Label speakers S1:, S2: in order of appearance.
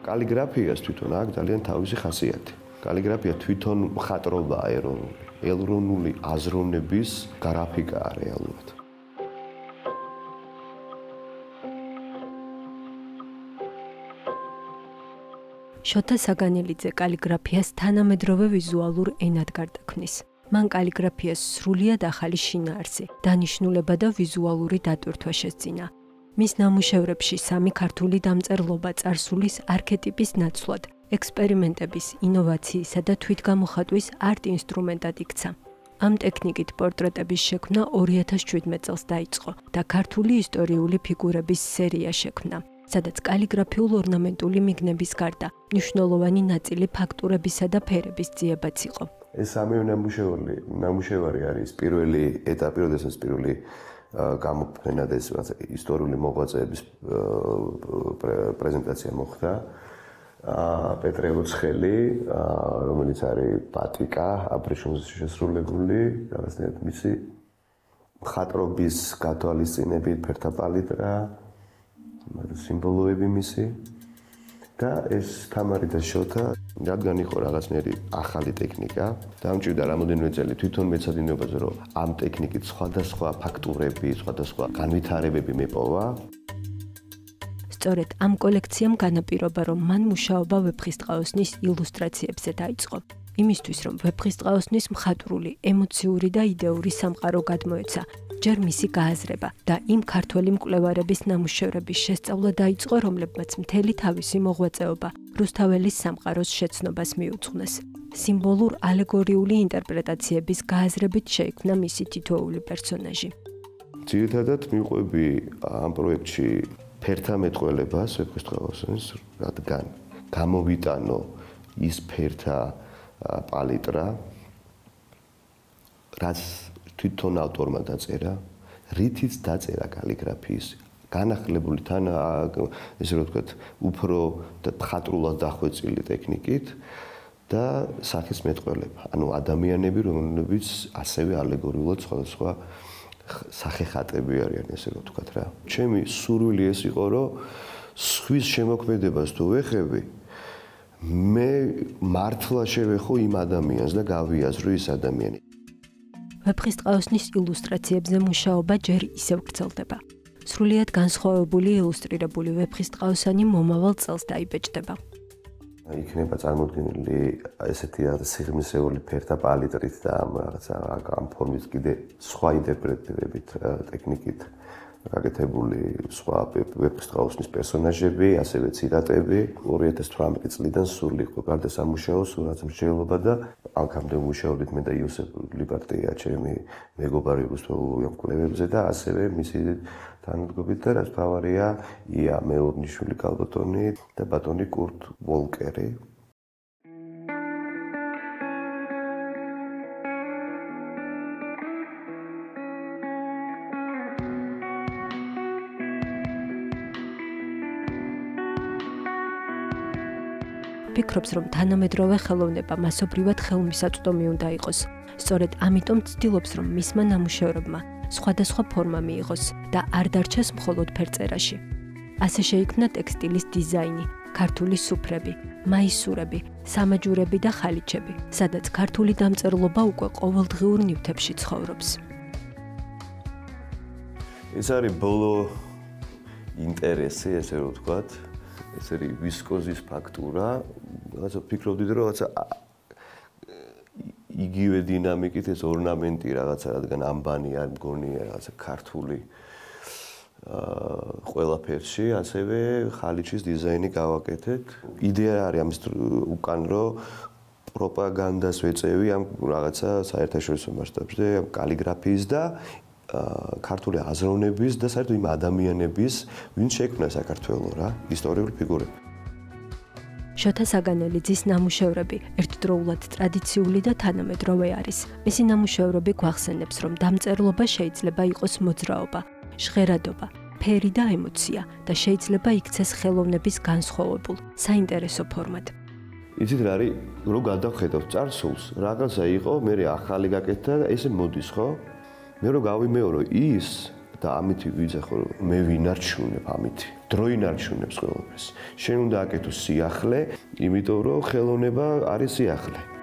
S1: კალიგრაფიას თვითონ აქვს ძალიან თავისი ხასიათი. კალიგრაფია თვითონ მხატვრობაა ეროვნული აზროვნების გრაფიკაა რეალურად.
S2: შოთა საგანელიძე კალიგრაფიას თანამედროვე ვიზუალურ ენად გარდაქმნის. მან კალიგრაფიას სრულიად ახალი შინაარსი, დანიშნულება და ვიზუალური დატვირთვა შესძინა. მის ნამუშევრებში სამი ქართული დამწერლობა წარსულის არქეტიპის ნაცვლად, ექსპერიმენტების, ინოვაციისა და თვითგამოხატვის არტ-ინსტრუმენტად იქცა. ამ ტექნიკით პორტრეტების შექმნა 2017 წელს დაიწყო და ქართული ისტორიული ფიგურების სერია შექმნა, სადაც კალიგრაფიულ ორნამენტული მიგნების გარდა მნიშვნელოვანი ნაწილი ფაქტურებისა და ფერების ძიებაც იყო.
S1: ეს სამი ნამუშევარი არის პირველი ეტაპი, როდესაც პირველი გამოქვენა და ეს ისტორიული მოღვაწეების პრეზენტაცია მოხდა. პეტრე ოცხელი, რომელიც არის ბატიკა, აბრეშუმზე შესრულებული, რაღაცნაირად მისი მხატვრობის გათვალისწინებით, ფერთა პალიტრა, სიმბოლოები მისი და ეს თამარი და შოთა, რადგან იყო რაღაცნაირი ახალი ტექნიკა, დამჭირდა რამოდენიმე წელი თვითონ მეცადინეობაზე, რომ ამ ტექნიკით სხვადასხვა ფაქტურები, სხვადასხვა განვითარებები მეპოვა.
S2: სწორედ ამ კოლექციამ განაპირობა, რომ მან მუშაობა ვეფხისტყაოსნის ილუსტრაციებზე დაიწყო. იმისთვის, რომ ვეფხისტყაოსნის მხატვრული, ემოციური და იდეური სამყარო გადმოეცა, ჯერ მისი გააზრება და იმ ქართველი მკვლევარების ნამუშევრების შესწავლა დაიწყო, რომლებმაც მთელი თავისი მოღვაწეობა რუსთაველის სამყაროს შეცნობას მიუძღვნეს. სიმბოლურ ალეგორიული ინტერპრეტაციების გააზრებით შეიქმნა მისი თითოეული პერსონაჟი.
S1: ძირითადად მივყვები ამ პროექტში ფერთა მეტყველებას ვეფხისტყაოსნის, რადგან გამოვიტანო ის ფერთა პალიტრა, რაც თვითონ ავტორმა დაწერა, რითიც დაწერა კალიგრაფიის, განახლებული თან ესე რომ ვთქვათ, უფრო მხატვრულად დახვეწილი ტექნიკით და სახის მეტყველება. ანუ ადამიანები, რომლებიც ასევე ალეგორიულად სხვადასხვა სახეხატები არიან, ესე რომ ვთქვათ რა. ჩემი სურვილი ეს იყო, რომ სხვის შემოქმედებას თუ ვეხები, მე მართლა შევეხო იმ ადამიანს და გავიაზრო ის ადამიანი.
S2: ვეფხისტყაოსნის ილუსტრაციებზე მუშაობა ჯერ ისევ გრძელდება. სრულიად განსხვავებული ილუსტრირებული ვეფხისტყაოსანი მომავალ წელს დაიბეჭდება.
S1: იქნება წარმოდგენილი ესეთი სიღრმისეული ფერთა პალიტრით და ამ ფორმის კიდე სხვა ინტერპრეტირებით ტექნიკით გაკეთებული სხვა ვეფხისტყაოსნის პერსონაჟები, ასევე ციტატები. 2018 წლიდან სულ იყო გარდასამუშაო, სურათს მსჯელობა და აქამდე მუშაობდით მე და იოსებ ლიბარტია, ჩემი მეგობარი რუსთაველოვან კვლევებზე და ასევე მისი თანადგობით და რაც თავარია ია მეორნიშვილი კალბატონი და ბატონი კურტ ვოლკერი.
S2: ფიქრობს, რომ თანამედროვე ხელოვნება მასობრივად ხელმისაწვდომი უნდა იყოს. სწორედ ამიტომ ცდილობს, რომ მისმა ნამუშევრებმა სხვადასხვა ფორმა მიიღოს და არ დარჩეს მხოლოდ ფერწერაში. ასე შეიქმნა ტექსტილის დიზაინი, ქართული სუფრები, მაისურები, სამაჯურები და ხალიჩები, სადაც ქართული დამწერლობა უკვე ყოველდღიურ ნივთებში ცხოვრობს.
S1: ეს არის ბოლო ინტერესი, ესე რომ ვთქვათ. ეს არის ვისკოზის ფაქტურა, რაღაცა ფიქრობდი, რომ რაღაცა იგივე დინამიკით ეს ორნამენტი რაღაცა, რადგან ამბანი არ მგონია რაღაცა ქართული ყველაფერში, ასევე ხალიჩის დიზაინი გავაკეთეთ. იდეა არის ამის უკან, რომ პროპაგანდას ვეწევი ამ რაღაცა საერთაშორისო მასშტაბში, ამ კალიგრაფიის და ქართული აზროვნების და საერთოდ იმ ადამიანების, ვინც შექმნა საქართველოს რა, ისტორიული ფიგურები.
S2: შოთა საგანელიძის ნამუშევრები ერთდროულად ტრადიციული და თანამედროვე არის. მისი ნამუშევრები გვახსენებს, რომ დამწერლობა შეიძლება იყოს მოძრაობა, ჟღერადობა, ფერი და ემოცია და შეიძლება იქცეს ხელოვნების განსხვავებულ, საინტერესო ფორმად.
S1: იცით რა არის, რომ გადავხედავ წარსულს, რაღაცა იყო, მე ახალი გაკეთდა და ესე მოდის, ხო? მე რომ გავიმეორო ის, და ამითი ვიძახო, მე ვინარჩუნებ ამითი. დრო ინარჩუნებს ყველაფერს. შენ უნდა აკეთო სიახლე, იმიტომ რომ ხელოვნება არის სიახლე.